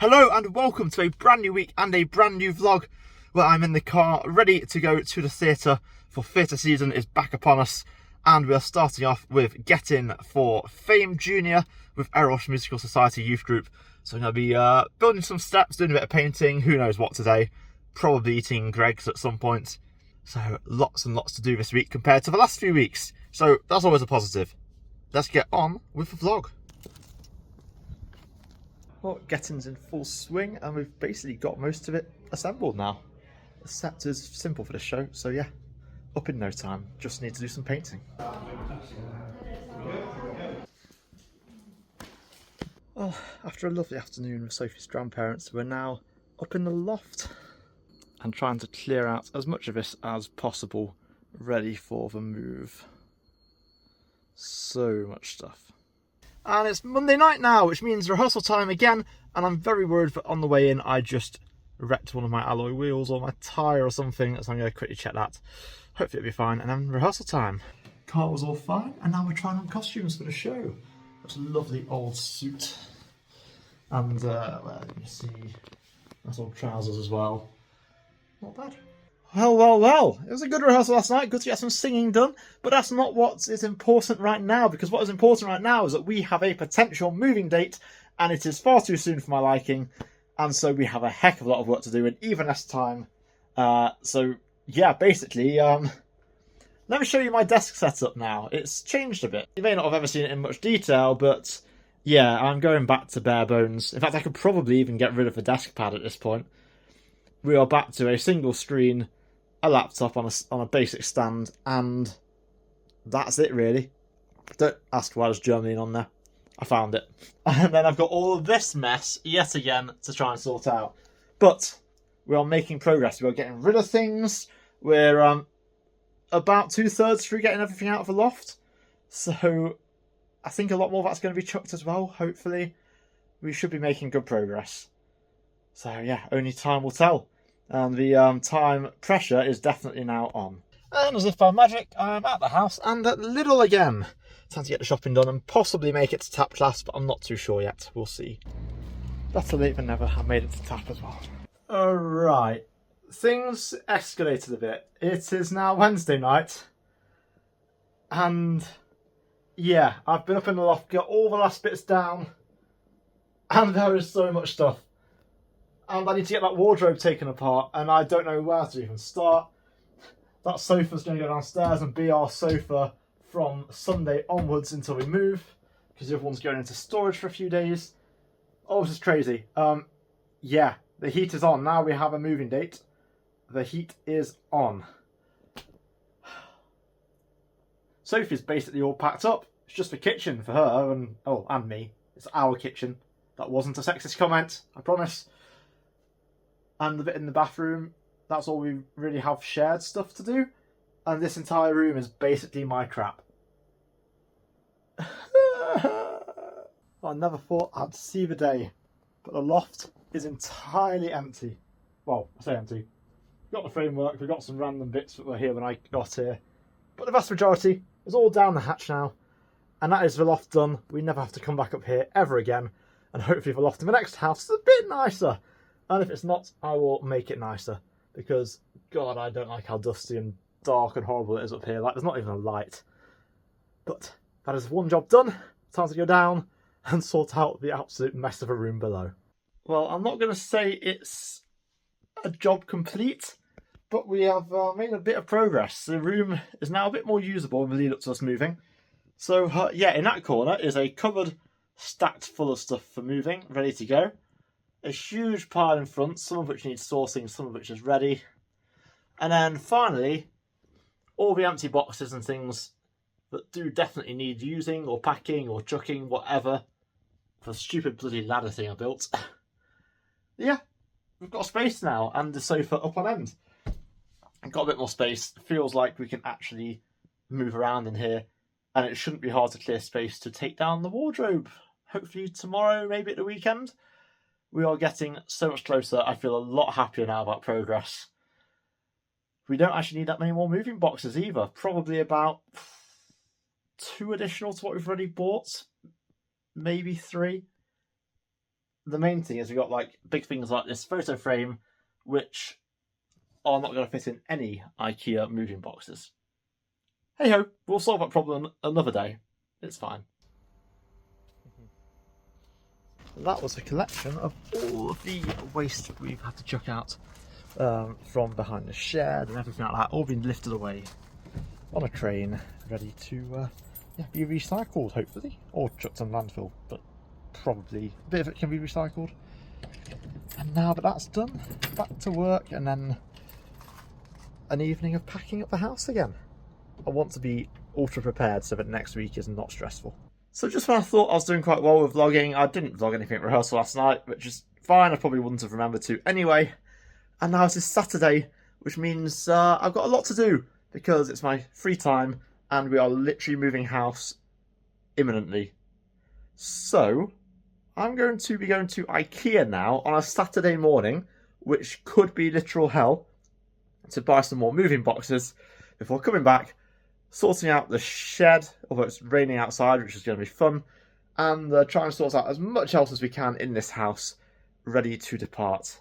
Hello and welcome to a brand new week and a brand new vlog where I'm in the car ready to go to the theatre, for theatre season is back upon us, and we are starting off with Get In for Fame Junior with Eros Musical Society Youth Group. So I'm going to be building some steps, doing a bit of painting, who knows what today, probably eating Greggs at some point. So lots and lots to do this week compared to the last few weeks, so that's always a positive. Let's get on with the vlog. Well, Getting's in full swing and we've basically got most of it assembled now. The set is simple for the show, so yeah, up in no time. Just need to do some painting. Well, after a lovely afternoon with Sophie's grandparents, we're now up in the loft and trying to clear out as much of this as possible, ready for the move. So much stuff. And it's Monday night now, which means rehearsal time again, and I'm very worried that on the way in I just wrecked one of my alloy wheels or my tyre or something, so I'm going to quickly check that. Hopefully it'll be fine, and then rehearsal time. Car was all fine, and now we're trying on costumes for the show. That's a lovely old suit. And, well, let me see, that's old trousers as well. Not bad. Well, it was a good rehearsal last night, good to get some singing done, but that's not what is important right now, because what is important right now is that we have a potential moving date, and it is far too soon for my liking, and so we have a heck of a lot of work to do in even less time. So, yeah, basically, let me show you my desk setup now. It's changed a bit. You may not have ever seen it in much detail, but yeah, I'm going back to bare bones. In fact, I could probably even get rid of the desk pad at this point. We are back to a single screen, a laptop on a basic stand, and that's it really. Don't ask why there's Germany on there. I found it. And then I've got all of this mess yet again to try and sort out. But we are making progress. We are getting rid of things. We're about 2/3 through getting everything out of the loft. So I think a lot more of that's going to be chucked as well, hopefully. We should be making good progress. So yeah, only time will tell. And the time pressure is definitely now on. And as if by magic, I'm at the house and at Lidl again. Time to get the shopping done and possibly make it to tap class, but I'm not too sure yet. We'll see. Better late than never. I made it to tap as well. Alright. Things escalated a bit. It is now Wednesday night. And yeah, I've been up in the loft, got all the last bits down. And there is so much stuff. And I need to get that wardrobe taken apart, and I don't know where to even start. That sofa's going to go downstairs and be our sofa from Sunday onwards until we move, because the other one's going into storage for a few days. Oh, this is crazy. Yeah, the heat is on. Now we have a moving date. The heat is on. Sophie's basically all packed up. It's just the kitchen for her and me. It's our kitchen. That wasn't a sexist comment, I promise. And the bit in the bathroom, that's all we really have shared stuff to do. And this entire room is basically my crap. I never thought I'd see the day, but the loft is entirely empty. Well, I say empty. We've got the framework, we've got some random bits that were here when I got here. But the vast majority is all down the hatch now. And that is the loft done. We never have to come back up here ever again. And hopefully the loft in the next house is a bit nicer. And if it's not, I will make it nicer. Because, God, I don't like how dusty and dark and horrible it is up here. Like, there's not even a light. But that is one job done. Time to go down and sort out the absolute mess of a room below. Well, I'm not going to say it's a job complete, but we have made a bit of progress. The room is now a bit more usable in the lead up to us moving. So, yeah, in that corner is a cupboard stacked full of stuff for moving, ready to go. A huge pile in front, some of which needs sorting, some of which is ready. And then finally, all the empty boxes and things that do definitely need using or packing or chucking, whatever. For the stupid bloody ladder thing I built. Yeah, we've got space now and the sofa up on end. I've got a bit more space. Feels like we can actually move around in here. And it shouldn't be hard to clear space to take down the wardrobe. Hopefully tomorrow, maybe at the weekend. We are getting so much closer. I feel a lot happier now about progress. We don't actually need that many more moving boxes either. Probably about 2 additional to what we've already bought. Maybe 3. the main thing is we got like big things like this photo frame, which are not going to fit in any IKEA moving boxes. Hey ho, we'll solve that problem another day. It's fine. That was a collection of all of the waste we've had to chuck out from behind the shed and everything like that, all been lifted away on a train, ready to be recycled, hopefully, or chucked on landfill, but probably a bit of it can be recycled. And now that that's done, back to work, and then an evening of packing up the house again. I want to be ultra prepared so that next week is not stressful. So just when I thought I was doing quite well with vlogging, I didn't vlog anything at rehearsal last night, which is fine, I probably wouldn't have remembered to anyway. And now it's Saturday, which means I've got a lot to do, because it's my free time, and we are literally moving house imminently. So, I'm going to be going to IKEA now on a Saturday morning, which could be literal hell, to buy some more moving boxes before coming back, sorting out the shed, although it's raining outside, which is going to be fun, and trying to sort out as much else as we can in this house, ready to depart.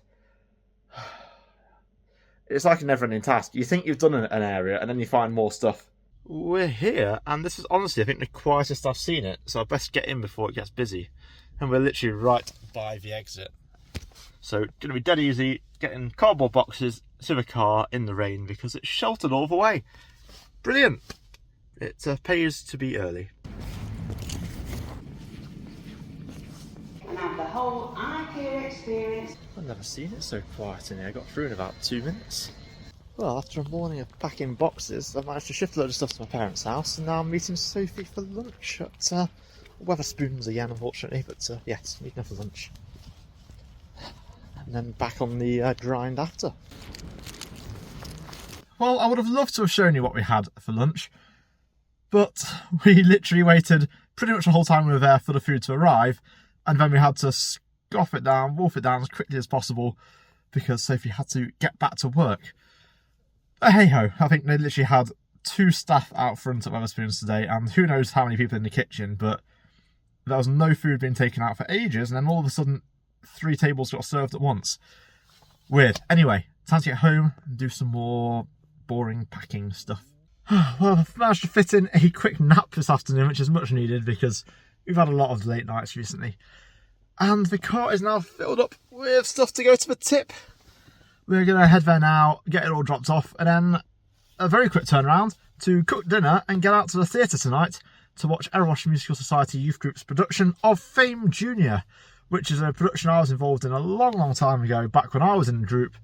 It's like a never-ending task. You think you've done an area, and then you find more stuff. We're here, and this is honestly, I think, the quietest I've seen it, so I best get in before it gets busy. And we're literally right by the exit. So, going to be dead easy, getting cardboard boxes to the car in the rain, because it's sheltered all the way. Brilliant! It pays to be early. And have the whole IKEA experience. I've never seen it so quiet in here. I got through in about 2 minutes. Well, after a morning of packing boxes, I've managed to shift a load of stuff to my parents' house, and now I'm meeting Sophie for lunch at Wetherspoons again, unfortunately, but yes, meeting her for lunch. And then back on the grind after. Well, I would have loved to have shown you what we had for lunch, but we literally waited pretty much the whole time we were there for the food to arrive, and then we had to wolf it down as quickly as possible because Sophie had to get back to work. But hey ho, I think they literally had 2 staff out front at Wetherspoons today, and who knows how many people in the kitchen, but there was no food being taken out for ages, and then all of a sudden 3 tables got served at once. Weird. Anyway, time to get home and do some more boring packing stuff. Well, I've managed to fit in a quick nap this afternoon, which is much needed because we've had a lot of late nights recently. And the car is now filled up with stuff to go to the tip. We're going to head there now, get it all dropped off, and then a very quick turnaround to cook dinner and get out to the theatre tonight to watch Erewash Musical Society Youth Group's production of Fame Junior, which is a production I was involved in a long, long time ago, back when I was in the group,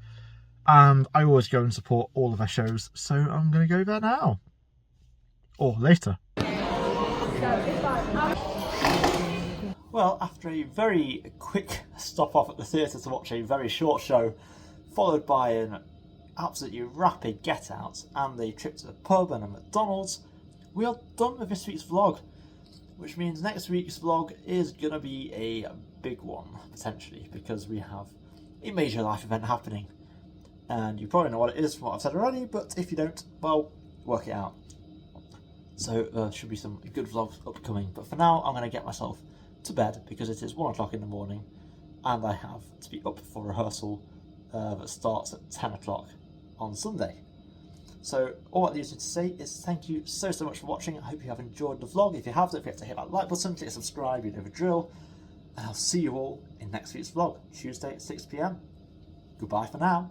and I always go and support all of their shows, so I'm going to go there now. Or later. Well, after a very quick stop off at the theatre to watch a very short show, followed by an absolutely rapid get out and a trip to the pub and a McDonald's, we are done with this week's vlog, which means next week's vlog is going to be a big one, potentially, because we have a major life event happening. And you probably know what it is from what I've said already, but if you don't, well, work it out. So there should be some good vlogs upcoming, but for now I'm going to get myself to bed because it is 1 o'clock in the morning and I have to be up for rehearsal that starts at 10 o'clock on Sunday. So all that leaves me to say is thank you so much for watching. I hope you have enjoyed the vlog. If you have, don't forget to hit that like button, click subscribe, you know the drill, and I'll see you all in next week's vlog, Tuesday at 6 PM. Goodbye for now.